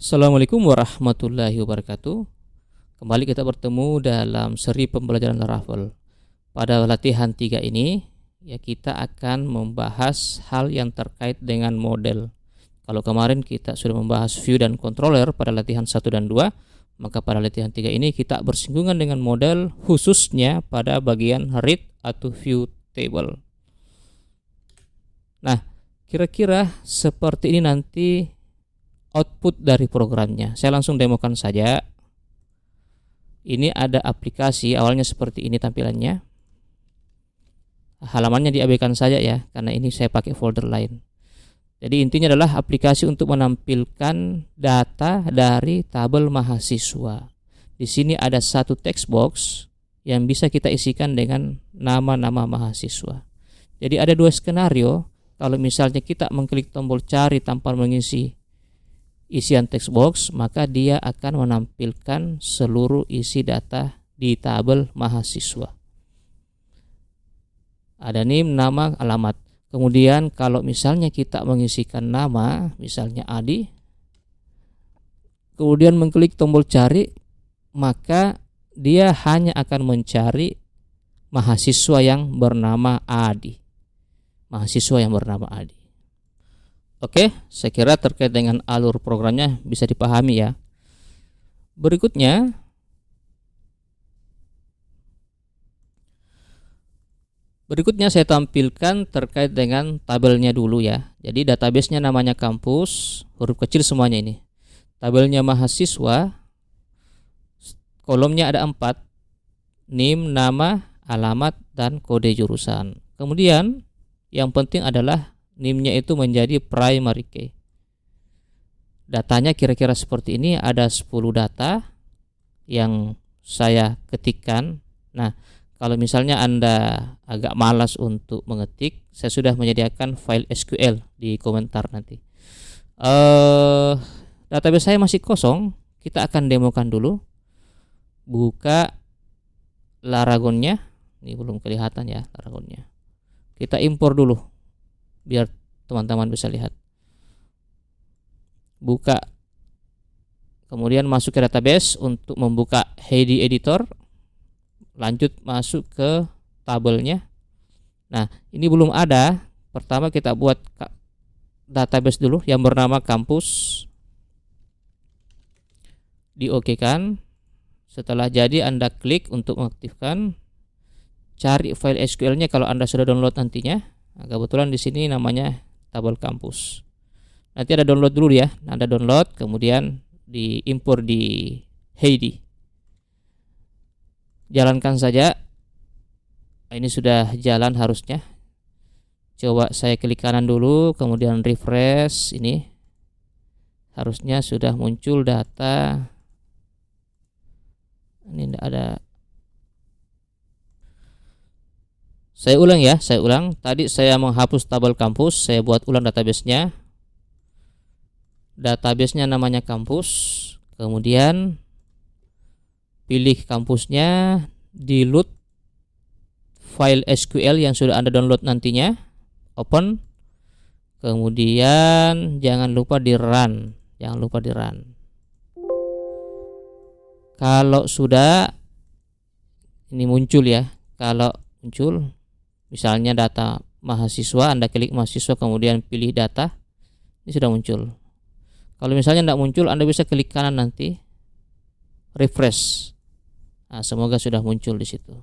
Assalamualaikum warahmatullahi wabarakatuh. Kembali kita bertemu dalam seri pembelajaran Laravel. Pada latihan 3 ini, kita akan membahas hal yang terkait dengan model. Kalau kemarin kita sudah membahas view dan controller pada latihan 1 dan 2, maka pada latihan 3 ini kita bersinggungan dengan model, khususnya pada bagian read atau view table. Nah, kira-kira seperti ini nanti output dari programnya. Saya langsung demokan saja. Ini ada aplikasi, awalnya seperti ini tampilannya. Halamannya diabaikan saja ya, karena ini saya pakai folder lain. Jadi intinya adalah aplikasi untuk menampilkan data dari tabel mahasiswa. Di sini ada satu text box yang bisa kita isikan dengan nama-nama mahasiswa. Jadi ada dua skenario. Kalau misalnya kita mengklik tombol cari tanpa mengisi isian text box, maka dia akan menampilkan seluruh isi data di tabel mahasiswa. Ada NIM, nama, alamat. Kemudian kalau misalnya kita mengisikan nama, misalnya Adi, kemudian mengklik tombol cari, maka dia hanya akan mencari mahasiswa yang bernama Adi. Mahasiswa yang bernama Adi. Oke, saya kira terkait dengan alur programnya bisa dipahami ya. Berikutnya, saya tampilkan terkait dengan tabelnya dulu ya. Jadi databasenya namanya kampus, huruf kecil semuanya ini. Tabelnya mahasiswa, kolomnya ada 4, NIM, nama, alamat, dan kode jurusan. Kemudian yang penting adalah NIM-nya itu menjadi primary key. Datanya kira-kira seperti ini, ada 10 data yang saya ketikkan. Nah, kalau misalnya Anda agak malas untuk mengetik, saya sudah menyediakan file SQL di komentar nanti. Database saya masih kosong, kita akan demokan dulu. Buka Laragonnya, ini belum kelihatan ya Laragonnya. Kita impor dulu biar teman-teman bisa lihat. Buka, kemudian masuk ke database untuk membuka Heidi editor. Lanjut masuk ke tabelnya. Nah, ini belum ada. Pertama kita buat database dulu yang bernama kampus. Di-OK-kan. Setelah jadi Anda klik untuk mengaktifkan. Cari file SQL-nya kalau Anda sudah download nantinya. Nah, kebetulan di sini namanya tabel kampus. Nanti ada download dulu ya. Anda download, kemudian diimpor di Heidi. Jalankan saja. Ini sudah jalan harusnya. Coba saya klik kanan dulu, kemudian refresh. Ini harusnya sudah muncul data. Ini tidak ada. Saya ulang ya, saya ulang. Tadi saya menghapus tabel kampus, saya buat ulang database-nya. Database-nya namanya kampus. Kemudian pilih kampusnya, di-load file SQL yang sudah Anda download nantinya. Open. Kemudian jangan lupa di-run. Kalau sudah ini muncul ya. Kalau muncul misalnya data mahasiswa, Anda klik mahasiswa kemudian pilih data, ini sudah muncul. Kalau misalnya tidak muncul, Anda bisa klik kanan nanti, refresh. Nah, semoga sudah muncul di situ.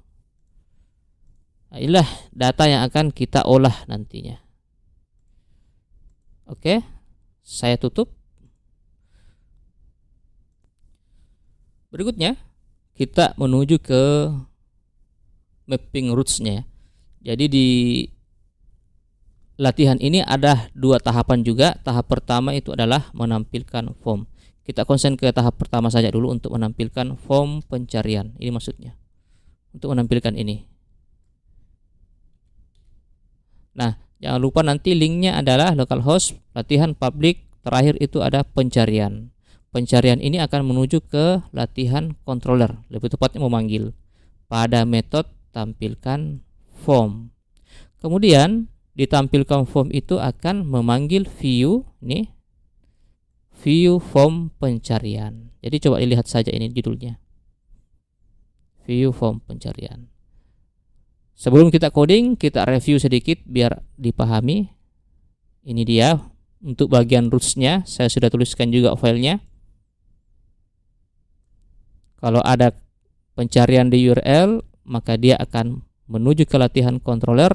Nah, inilah data yang akan kita olah nantinya. Oke, saya tutup. Berikutnya, kita menuju ke mapping roots-nya. Jadi di latihan ini ada 2 tahapan juga. Tahap pertama itu adalah menampilkan form. Kita konsen ke tahap pertama saja dulu untuk menampilkan form pencarian. Ini maksudnya. Untuk menampilkan ini. Nah, jangan lupa nanti linknya adalah localhost, latihan public, terakhir itu ada pencarian. Pencarian ini akan menuju ke latihan controller, lebih tepatnya memanggil pada metode tampilkan form. Kemudian ditampilkan form itu akan memanggil view nih, view form pencarian. Jadi coba dilihat saja ini judulnya, view form pencarian. Sebelum kita coding, kita review sedikit biar dipahami. Ini dia untuk bagian roots-nya, saya sudah tuliskan juga filenya. Kalau ada pencarian di URL, maka dia akan menuju ke latihan controller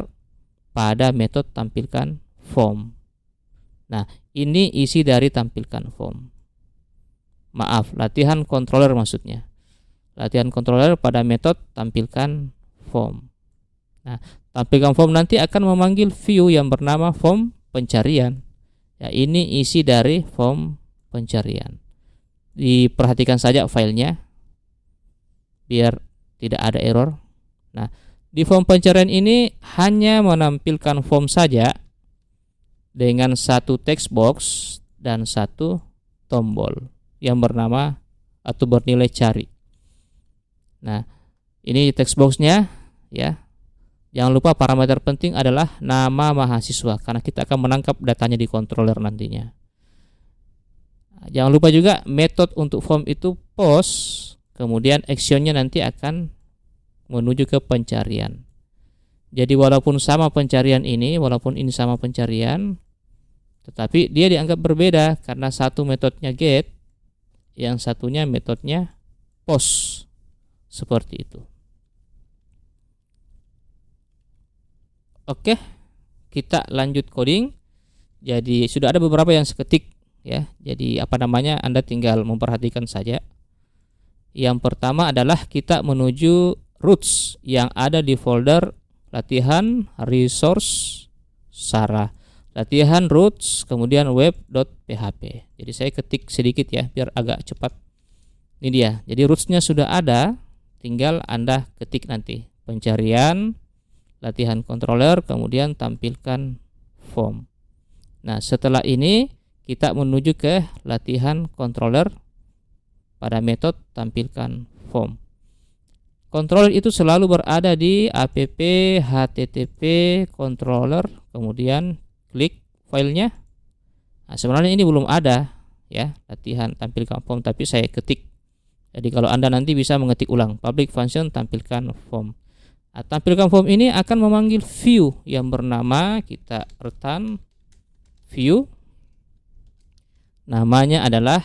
pada metode tampilkan form. Nah, ini isi dari tampilkan form. Maaf, latihan controller maksudnya. Latihan controller pada metode tampilkan form. Nah, tampilkan form nanti akan memanggil view yang bernama form pencarian. Ya, ini isi dari form pencarian. Diperhatikan saja filenya biar tidak ada error. Nah, di form pencarian ini hanya menampilkan form saja dengan satu text box dan satu tombol yang bernama atau bernilai cari. Nah, ini text boxnya ya. Jangan lupa parameter penting adalah nama mahasiswa karena kita akan menangkap datanya di controller nantinya. Jangan lupa juga metode untuk form itu post, kemudian actionnya nanti akan menuju ke pencarian. Jadi walaupun ini sama pencarian, tetapi dia dianggap berbeda karena satu metodenya get, yang satunya metodenya post. Seperti itu. Oke, kita lanjut coding. Jadi sudah ada beberapa yang seketik ya. Jadi Anda tinggal memperhatikan saja. Yang pertama adalah kita menuju roots yang ada di folder latihan resource Sarah. Latihan roots kemudian web.php. Jadi saya ketik sedikit ya biar agak cepat. Ini dia. Jadi rootsnya sudah ada, tinggal Anda ketik nanti. Pencarian, latihan controller, kemudian tampilkan form. Nah, setelah ini kita menuju ke latihan controller pada metode tampilkan form. Controller itu selalu berada di app http controller, kemudian klik filenya. Nah, sebenarnya ini belum ada ya, latihan tampilkan form, tapi saya ketik. Jadi kalau Anda nanti bisa mengetik ulang public function tampilkan form. Nah, tampilkan form ini akan memanggil view yang bernama, kita return view, namanya adalah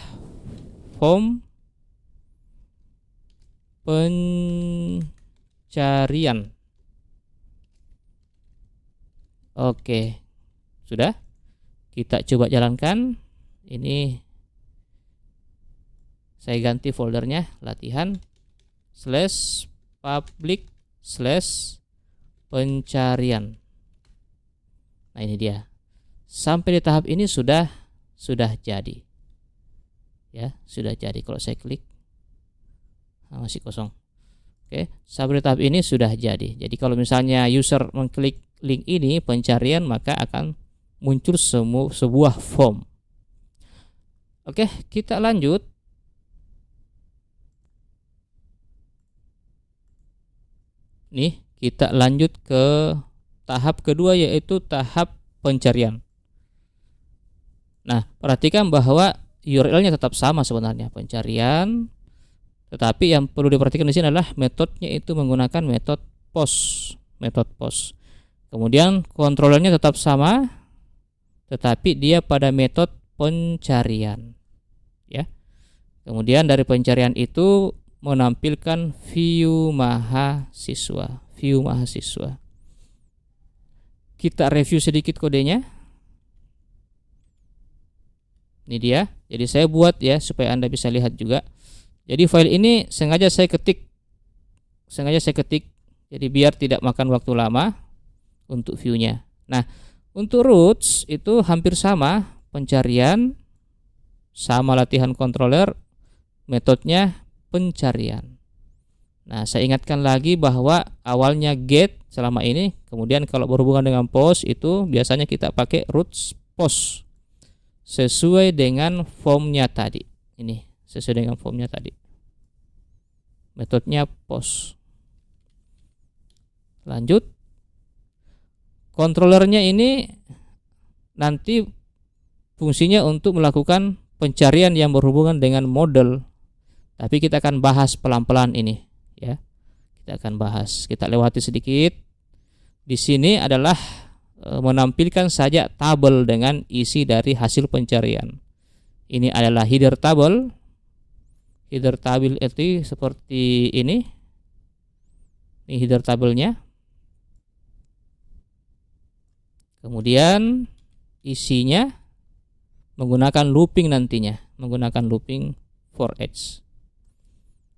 form pencarian. Oke, sudah. Kita coba jalankan. Ini saya ganti foldernya latihan /public /pencarian. Nah, ini dia. Sampai di tahap ini sudah jadi. Ya, sudah jadi. Kalau saya klik masih kosong. Oke, sampai di tahap ini sudah jadi. Jadi kalau misalnya user mengklik link ini pencarian, maka akan muncul sebuah form. Oke, kita lanjut. Nih, kita lanjut ke tahap kedua, yaitu tahap pencarian. Nah, perhatikan bahwa URL-nya tetap sama sebenarnya, pencarian, tetapi yang perlu diperhatikan di sini adalah metodenya itu menggunakan metode post. Kemudian kontrolernya tetap sama, tetapi dia pada metode pencarian. Ya. Kemudian dari pencarian itu menampilkan view mahasiswa. Kita review sedikit kodenya. Ini dia. Jadi saya buat ya supaya Anda bisa lihat juga. Jadi file ini sengaja saya ketik. Jadi biar tidak makan waktu lama untuk view-nya. Nah, untuk roots itu hampir sama, pencarian sama latihan controller, metodenya pencarian. Nah, saya ingatkan lagi bahwa awalnya get selama ini, kemudian kalau berhubungan dengan post itu biasanya kita pakai roots post sesuai dengan formnya tadi. Ini sesuai dengan formnya tadi. Metodenya post. Lanjut. Kontrolernya ini nanti fungsinya untuk melakukan pencarian yang berhubungan dengan model. Tapi kita akan bahas pelan-pelan ini, ya. Kita akan bahas. Kita lewati sedikit. Di sini adalah menampilkan saja tabel dengan isi dari hasil pencarian. Ini adalah header tabel. Header tabel itu seperti ini. Ini header tabelnya. Kemudian isinya menggunakan looping nantinya, menggunakan looping for each.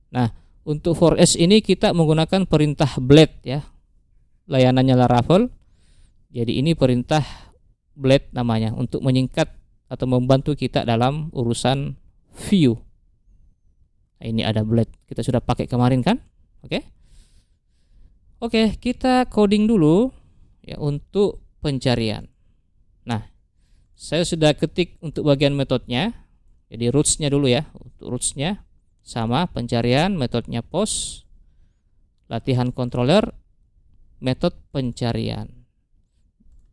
Nah, untuk for each ini kita menggunakan perintah blade, ya. Layanannya Laravel. Jadi ini perintah blade namanya untuk menyingkat atau membantu kita dalam urusan view. Nah, ini ada blade. Kita sudah pakai kemarin kan? Oke. Oke, kita coding dulu ya untuk pencarian. Nah, saya sudah ketik untuk bagian metodenya. Jadi roots-nya dulu ya. Untuk roots-nya sama pencarian, metodenya post, latihan controller, metode pencarian.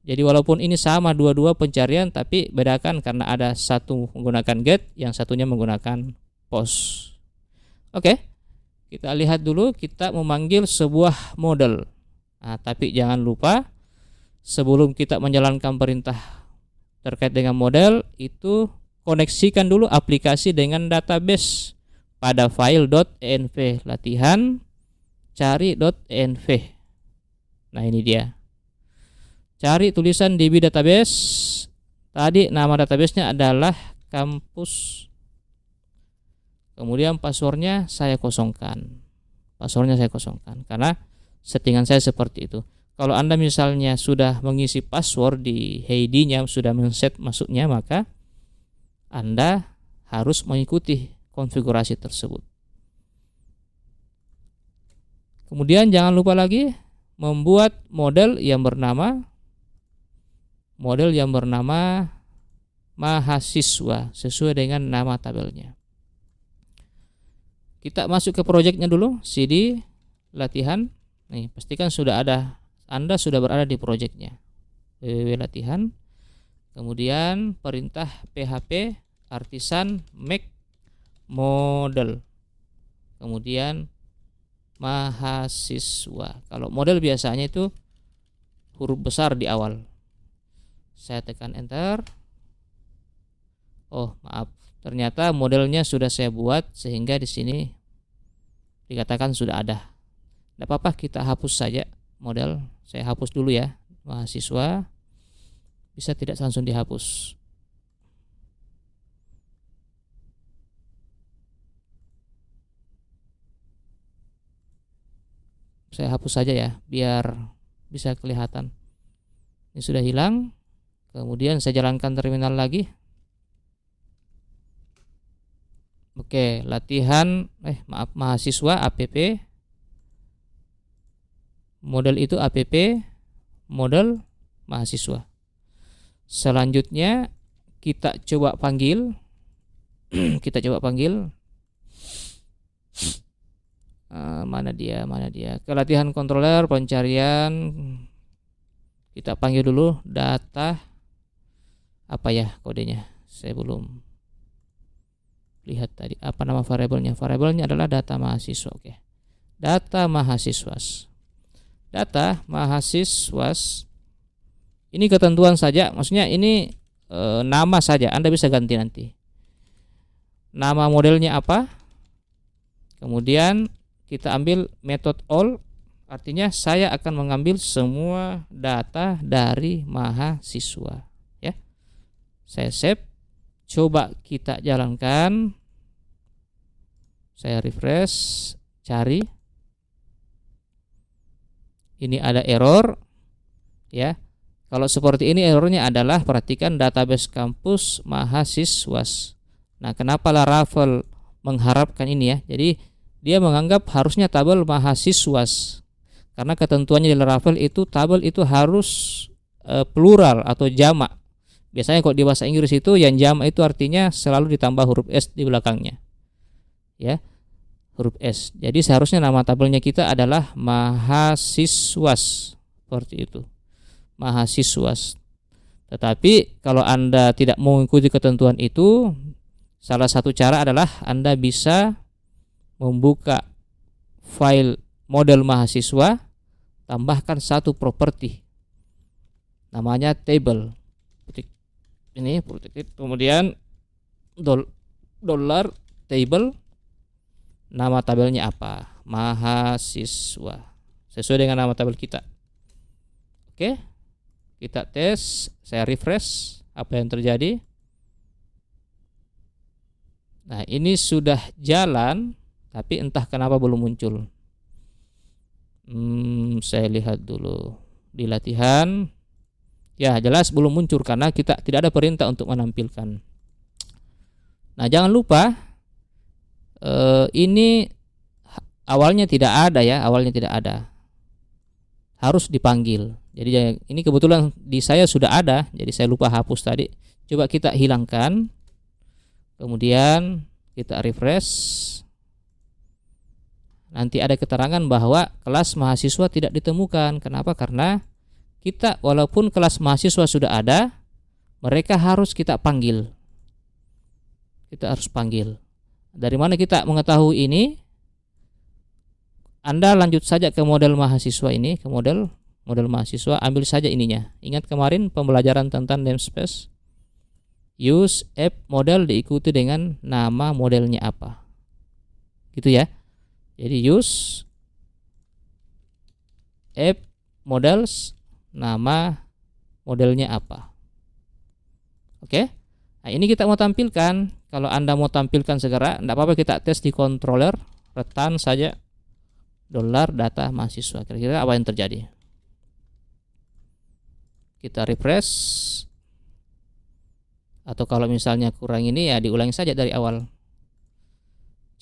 Jadi walaupun ini sama dua-dua pencarian, tapi bedakan karena ada satu menggunakan get, yang satunya menggunakan post. Oke, kita lihat dulu, kita memanggil sebuah model. Nah, tapi jangan lupa sebelum kita menjalankan perintah terkait dengan model, itu koneksikan dulu aplikasi dengan database pada file .env latihan cari.env. Nah, ini dia. Cari tulisan DB database. Tadi nama databasenya adalah kampus. Kemudian passwordnya saya kosongkan. Passwordnya saya kosongkan karena settingan saya seperti itu. Kalau Anda misalnya sudah mengisi password di ID-nya, sudah men-set masuknya, maka Anda harus mengikuti konfigurasi tersebut. Kemudian jangan lupa lagi membuat model yang bernama mahasiswa sesuai dengan nama tabelnya. Kita masuk ke projectnya dulu, cd latihan. Nih, pastikan sudah ada, Anda sudah berada di projectnya. www latihan. Kemudian perintah php artisan make model. Kemudian mahasiswa. Kalau model biasanya itu huruf besar di awal. Saya tekan enter. Oh, maaf. Ternyata modelnya sudah saya buat sehingga di sini dikatakan sudah ada. Tidak apa-apa, kita hapus saja model. Saya hapus dulu ya, mahasiswa. Bisa tidak langsung dihapus. Saya hapus saja ya, biar bisa kelihatan. Ini sudah hilang. Kemudian saya jalankan terminal lagi. Oke, latihan mahasiswa app. Model itu app model mahasiswa. Selanjutnya kita coba panggil mana dia ke latihan controller pencarian. Kita panggil dulu data, apa ya kodenya, saya belum lihat tadi. Apa nama variabelnya? Variabelnya adalah data mahasiswa. Oke, data mahasiswas. Data mahasiswas ini ketentuan saja, maksudnya ini nama saja, Anda bisa ganti nanti. Nama modelnya apa? Kemudian kita ambil method all, artinya saya akan mengambil semua data dari mahasiswa, ya. Saya save, coba kita jalankan. Saya refresh, cari. Ini ada error, ya. Kalau seperti ini errornya adalah, perhatikan database kampus mahasiswas. Nah, kenapa Laravel mengharapkan ini ya? Jadi dia menganggap harusnya tabel mahasiswas. Karena ketentuannya di Laravel itu tabel itu harus plural atau jamak. Biasanya kalau di bahasa Inggris itu yang jamak itu artinya selalu ditambah huruf S di belakangnya. Ya. Huruf S. Jadi seharusnya nama tabelnya kita adalah mahasiswas. Seperti itu. Mahasiswas. Tetapi kalau Anda tidak mengikuti ketentuan itu, Salah satu cara adalah Anda bisa membuka file model mahasiswa, tambahkan satu properti namanya table. Ini kemudian dollar table, nama tabelnya apa? Mahasiswa. Sesuai dengan nama tabel kita. Oke. Kita tes, saya refresh, apa yang terjadi? Nah, ini sudah jalan, tapi entah kenapa belum muncul. Saya lihat dulu di latihan. Ya, jelas belum muncul karena kita tidak ada perintah untuk menampilkan. Nah, jangan lupa ini awalnya tidak ada ya, awalnya tidak ada. Harus dipanggil. Jadi ini kebetulan di saya sudah ada, jadi saya lupa hapus tadi. Coba kita hilangkan. Kemudian kita refresh. Nanti ada keterangan bahwa kelas mahasiswa tidak ditemukan. Kenapa? Karena kita walaupun kelas mahasiswa sudah ada, mereka harus kita panggil. Kita harus panggil. Dari mana kita mengetahui ini? Anda lanjut saja ke model mahasiswa ini, ke model mahasiswa, ambil saja ininya. Ingat kemarin pembelajaran tentang namespace. Use app model diikuti dengan nama modelnya apa. Gitu ya. Jadi use app models, nama modelnya apa. Oke. Nah, ini kita mau tampilkan. Kalau Anda mau tampilkan segera, tidak apa-apa, kita tes di controller, return saja dollar data mahasiswa. Kira-kira apa yang terjadi? Kita refresh. Atau kalau misalnya kurang ini ya diulangi saja dari awal.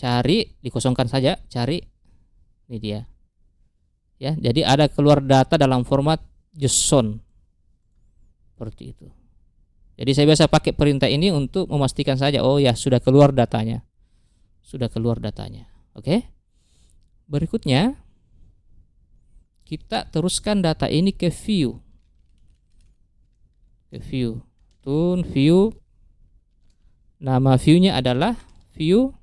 Cari, dikosongkan saja, cari. Ini dia. Ya, jadi ada keluar data dalam format JSON. Seperti itu. Jadi saya biasa pakai perintah ini untuk memastikan saja, oh ya sudah keluar datanya. Sudah keluar datanya. Oke. Berikutnya kita teruskan data ini ke view. Ke view. Tun view. Nama view-nya adalah view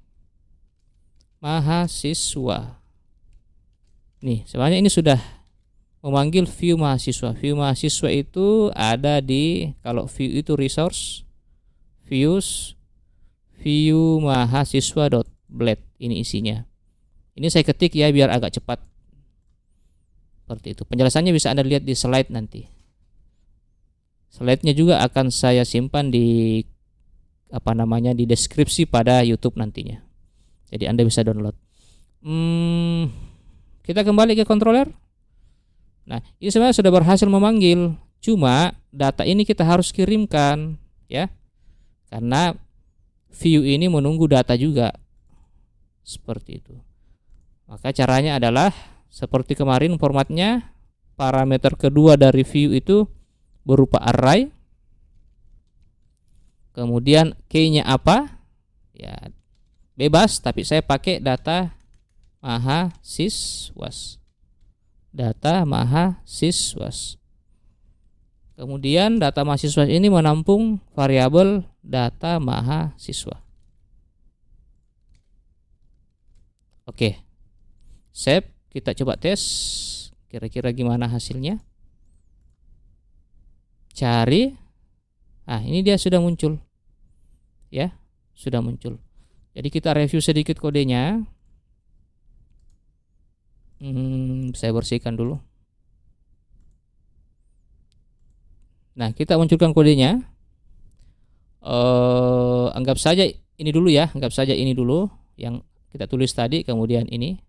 mahasiswa. Nih, sebenarnya ini sudah memanggil view mahasiswa. View mahasiswa itu ada di, kalau view itu resource, views, view mahasiswa.blade, ini isinya. Ini saya ketik ya biar agak cepat. Seperti itu. Penjelasannya bisa Anda lihat di slide nanti. Slide-nya juga akan saya simpan di di deskripsi pada YouTube nantinya. Jadi Anda bisa download. Kita kembali ke controller. Nah, ini sebenarnya sudah berhasil memanggil, cuma data ini kita harus kirimkan ya. Karena view ini menunggu data juga. Seperti itu. Maka caranya adalah seperti kemarin formatnya, parameter kedua dari view itu berupa array. Kemudian key-nya apa? Ya, bebas, tapi saya pakai data mahasiswas. Data mahasiswas. Kemudian data mahasiswa ini menampung variabel data mahasiswa. Oke. Save, kita coba tes. Kira-kira gimana hasilnya? Cari. Nah, ini dia sudah muncul. Ya, sudah muncul. Jadi kita review sedikit kodenya. Saya bersihkan dulu. Nah, kita munculkan kodenya. Anggap saja ini dulu ya. Anggap saja ini dulu yang kita tulis tadi, kemudian ini.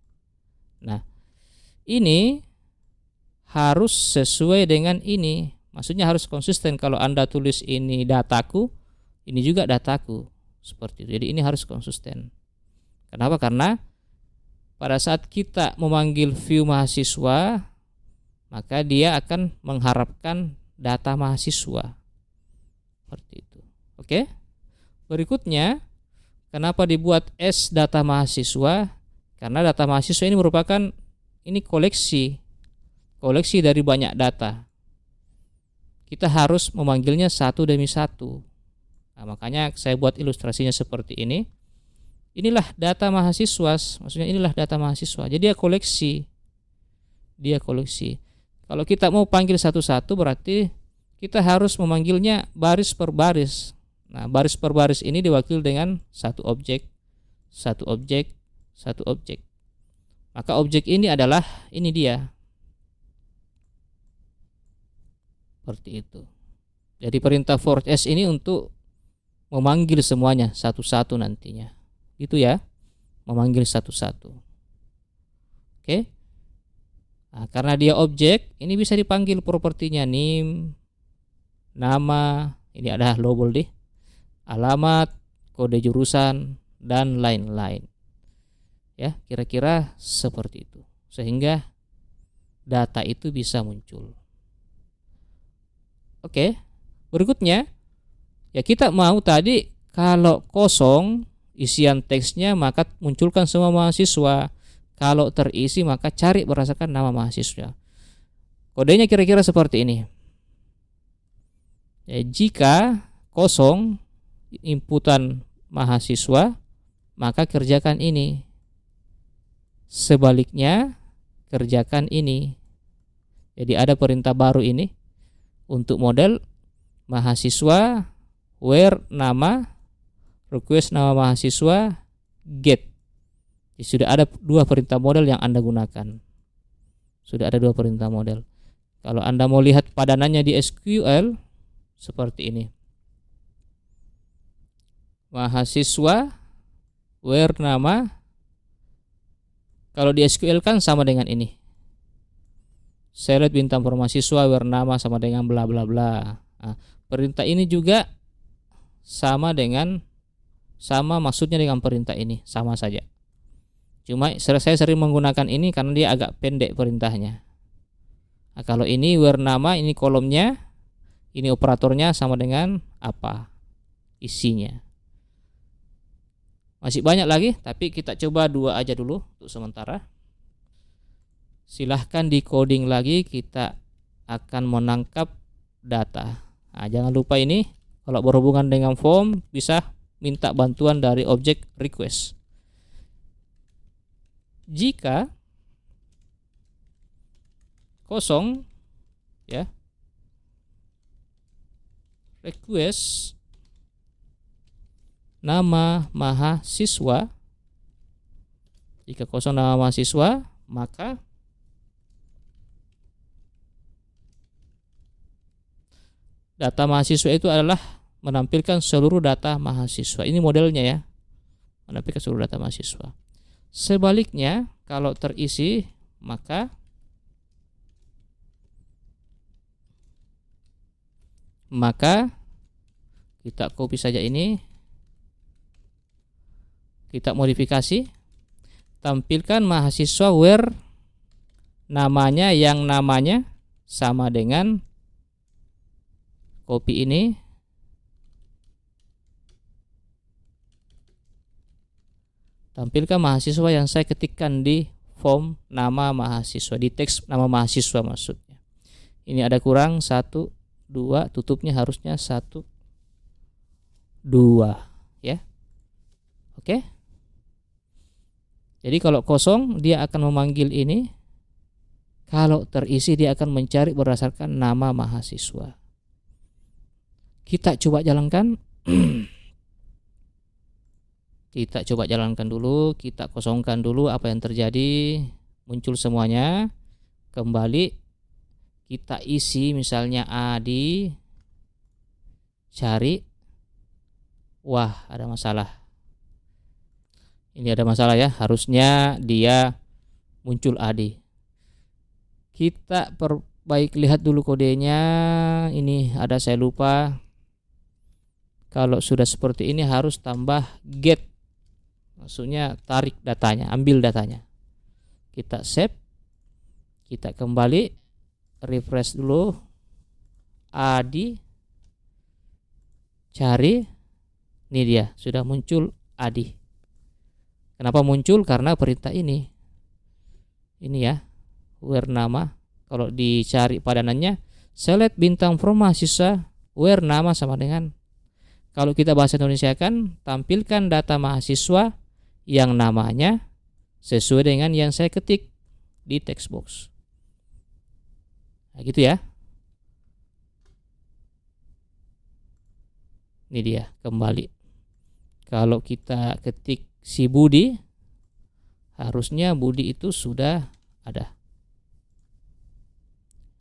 Nah, ini harus sesuai dengan ini. Maksudnya harus konsisten. Kalau Anda tulis ini dataku, ini juga dataku. Seperti itu. Jadi ini harus konsisten. Kenapa? Karena pada saat kita memanggil view mahasiswa, maka dia akan mengharapkan data mahasiswa. Seperti itu. Oke. Berikutnya, kenapa dibuat S data mahasiswa? Karena data mahasiswa ini merupakan koleksi dari banyak data. Kita harus memanggilnya satu demi satu. Nah, makanya saya buat ilustrasinya seperti ini. Inilah data mahasiswa, maksudnya inilah data mahasiswa. Jadi dia koleksi. Dia koleksi. Kalau kita mau panggil satu-satu berarti kita harus memanggilnya baris per baris. Nah, baris per baris ini diwakili dengan satu objek, satu objek, satu objek. Maka objek ini adalah ini dia. Seperti itu. Jadi perintah for s ini untuk memanggil semuanya satu-satu nantinya. Gitu ya. Memanggil satu-satu. Oke. Nah, karena dia objek, ini bisa dipanggil propertinya name, nama, ini ada label deh, alamat, kode jurusan, dan lain-lain. Ya, kira-kira seperti itu. Sehingga data itu bisa muncul. Oke, berikutnya ya kita mau tadi kalau kosong isian teksnya maka munculkan semua mahasiswa. Kalau terisi maka cari berdasarkan nama mahasiswa. Kodenya kira-kira seperti ini. Ya, jika kosong inputan mahasiswa maka kerjakan ini. Sebaliknya kerjakan ini. Jadi ada perintah baru ini untuk model mahasiswa where nama request nama mahasiswa get. Jadi sudah ada dua perintah model yang Anda gunakan. Sudah ada dua perintah model. Kalau Anda mau lihat padanannya di SQL seperti ini. Mahasiswa where nama, kalau di SQL kan sama dengan ini. Select bintang per mahasiswa where nama sama dengan bla bla bla. Nah, perintah ini juga sama maksudnya dengan perintah ini, sama saja. Cuma saya sering menggunakan ini karena dia agak pendek perintahnya. Nah, kalau ini where nama, ini kolomnya, ini operatornya sama dengan apa isinya. Masih banyak lagi, tapi kita coba dua aja dulu untuk sementara. Silahkan di coding lagi, kita akan menangkap data. Nah, jangan lupa ini kalau berhubungan dengan form bisa minta bantuan dari objek request. Jika kosong ya, request nama mahasiswa, jika kosong nama mahasiswa maka data mahasiswa itu adalah menampilkan seluruh data mahasiswa. Ini modelnya ya, menampilkan seluruh data mahasiswa. Sebaliknya kalau terisi maka kita copy saja ini, kita modifikasi, tampilkan mahasiswa where namanya yang namanya sama dengan copy ini, tampilkan mahasiswa yang saya ketikkan di form nama mahasiswa, di teks nama mahasiswa maksudnya. Ini ada kurang 1, 2, tutupnya harusnya 1, 2 ya. Oke. Jadi kalau kosong dia akan memanggil ini, kalau terisi dia akan mencari berdasarkan nama mahasiswa. Kita coba jalankan. Kita coba jalankan dulu, kita kosongkan dulu apa yang terjadi, muncul semuanya. Kembali kita isi misalnya Adi, cari. Wah, ada masalah. Ini ada masalah ya, harusnya dia muncul Adi. Kita perbaiki, lihat dulu kodenya. Ini ada saya lupa. Kalau sudah seperti ini harus tambah get. Maksudnya tarik datanya, ambil datanya. Kita save, kita kembali, refresh dulu, Adi, cari, ini dia, sudah muncul Adi. Kenapa muncul? Karena perintah ini ya, where nama. Kalau dicari padanannya, select bintang from mahasiswa, where nama sama dengan Kalau kita bahasa Indonesia kan, tampilkan data mahasiswa yang namanya sesuai dengan yang saya ketik di text box. Nah, gitu ya. Ini dia kembali. Kalau kita ketik si Budi, harusnya Budi itu sudah ada.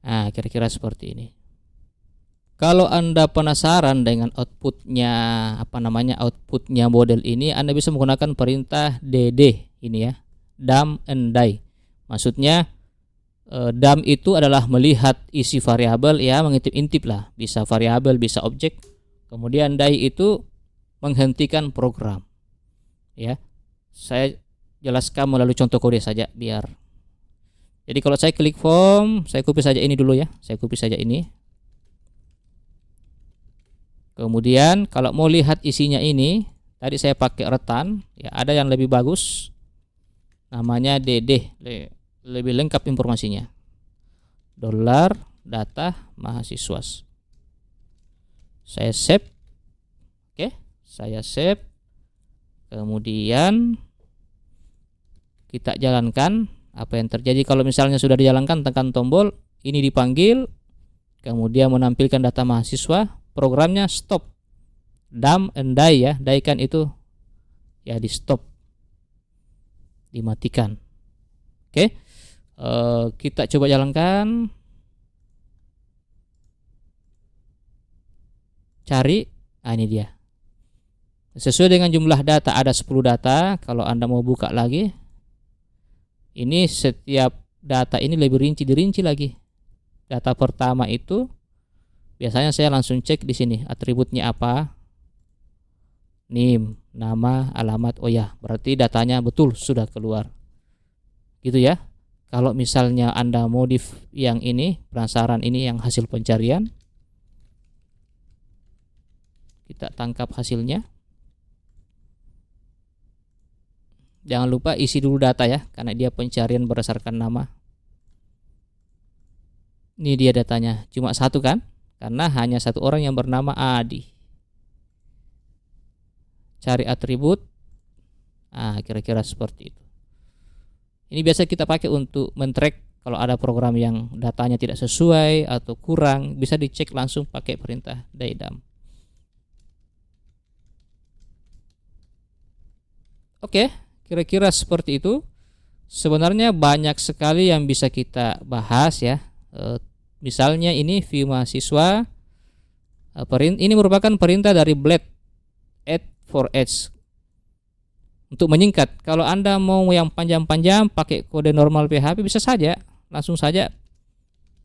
Nah, kira-kira seperti ini. Kalau Anda penasaran dengan outputnya, outputnya model ini, Anda bisa menggunakan perintah dd ini ya, dump and die. Maksudnya dump itu adalah melihat isi variabel ya, mengintip-intip lah, bisa variabel, bisa objek. Kemudian die itu menghentikan program. Ya, saya jelaskan melalui contoh kode saja biar. Jadi kalau saya klik form, saya copy saja ini dulu ya, saya copy saja ini. Kemudian kalau mau lihat isinya ini, tadi saya pakai retan, ya ada yang lebih bagus, namanya DD, lebih lengkap informasinya. Dolar data mahasiswa. Saya save, oke, saya save. Kemudian kita jalankan. Apa yang terjadi kalau misalnya sudah dijalankan, tekan tombol, ini dipanggil, kemudian menampilkan data mahasiswa. Programnya stop, dump and die ya, die kan itu ya di stop, dimatikan. Oke, kita coba jalankan, cari. Nah, ini dia. Sesuai dengan jumlah data, ada 10 data. Kalau Anda mau buka lagi, ini setiap data ini lebih dirinci lagi. Data pertama itu biasanya saya langsung cek di sini atributnya apa, name, nama, alamat. Oh ya, berarti datanya betul sudah keluar. Gitu ya. Kalau misalnya Anda modif yang ini, penasaran ini yang hasil pencarian, kita tangkap hasilnya. Jangan lupa isi dulu data ya, karena dia pencarian berdasarkan nama. Ini dia datanya, cuma satu kan? Karena hanya satu orang yang bernama Adi. Cari atribut. Kira-kira seperti itu. Ini biasa kita pakai untuk men-track kalau ada program yang datanya tidak sesuai atau kurang, bisa dicek langsung pakai perintah die-dump. Oke, kira-kira seperti itu. Sebenarnya banyak sekali yang bisa kita bahas ya. Misalnya ini view mahasiswa, ini merupakan perintah dari blade add for edge untuk menyingkat. Kalau Anda mau yang panjang-panjang pakai kode normal PHP bisa saja, langsung saja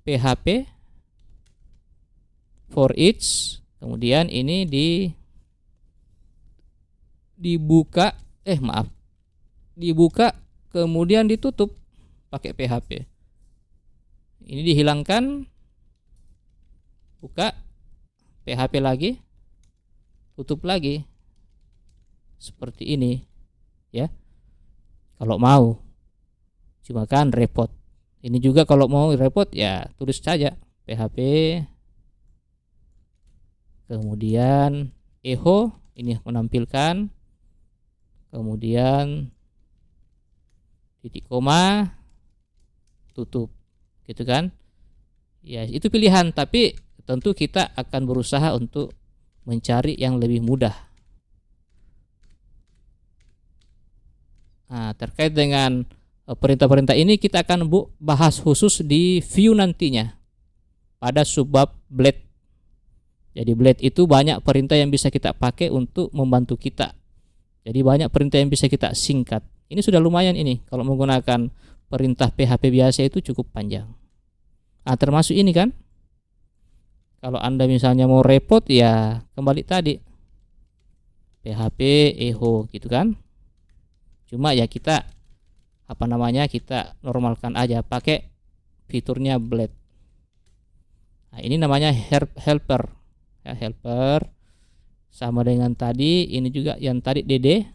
PHP for each, kemudian ini dibuka kemudian ditutup pakai PHP. Ini dihilangkan, buka, PHP lagi, tutup lagi, seperti ini ya. Kalau mau, cuma kan repot. Ini juga kalau mau repot ya tulis saja PHP, kemudian echo, ini menampilkan, kemudian titik koma, tutup, gitu kan ya. Itu pilihan, tapi tentu kita akan berusaha untuk mencari yang lebih mudah. Terkait dengan perintah-perintah ini kita akan bahas khusus di view nantinya pada subbab blade. Jadi blade itu banyak perintah yang bisa kita pakai untuk membantu kita. Jadi banyak perintah yang bisa kita singkat. Ini sudah lumayan ini. Kalau menggunakan perintah PHP biasa itu cukup panjang. Termasuk ini kan. Kalau Anda misalnya mau repot ya kembali tadi PHP echo gitu kan. Cuma ya kita kita normalkan aja pakai fiturnya blade. Ini namanya helper. Ya, helper sama dengan tadi, ini juga yang tadi DD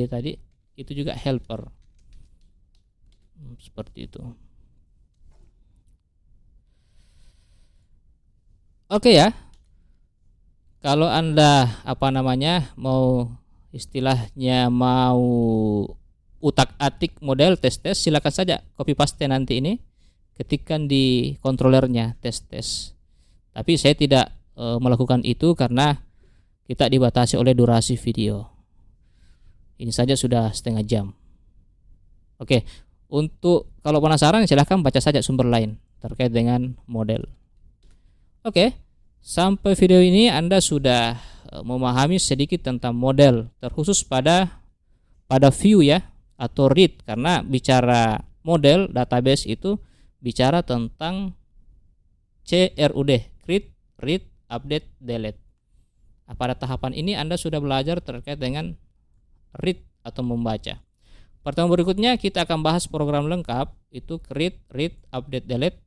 tadi itu juga helper. Seperti itu. Oke ya. Kalau Anda mau istilahnya mau utak-atik model tes-tes, silakan saja copy paste nanti ini, ketikkan di controllernya tes-tes. Tapi saya tidak melakukan itu karena kita dibatasi oleh durasi video. Ini saja sudah setengah jam. Oke, untuk kalau penasaran silahkan baca saja sumber lain terkait dengan model. Oke, sampai video ini Anda sudah memahami sedikit tentang model, terkhusus pada view ya, atau read, karena bicara model database itu bicara tentang CRUD, create, read, update, delete. Pada tahapan ini Anda sudah belajar terkait dengan read atau membaca. Pertemuan berikutnya kita akan bahas program lengkap, itu create, read, update, delete.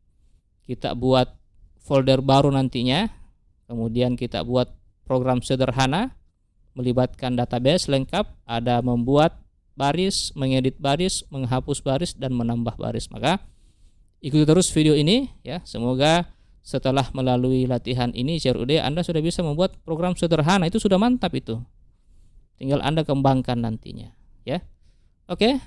Kita buat folder baru nantinya. Kemudian kita buat program sederhana melibatkan database lengkap, ada membuat baris, mengedit baris, menghapus baris, dan menambah baris. Maka ikuti terus video ini ya. Semoga setelah melalui latihan ini CRUD Anda sudah bisa membuat program sederhana, itu sudah mantap itu. Tinggal Anda kembangkan nantinya ya. Oke.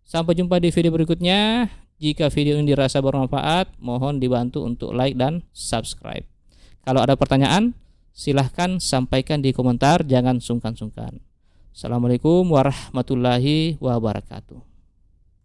Sampai jumpa di video berikutnya. Jika video ini dirasa bermanfaat, mohon dibantu untuk like dan subscribe. Kalau ada pertanyaan, silahkan sampaikan di komentar, jangan sungkan-sungkan. Assalamualaikum warahmatullahi wabarakatuh.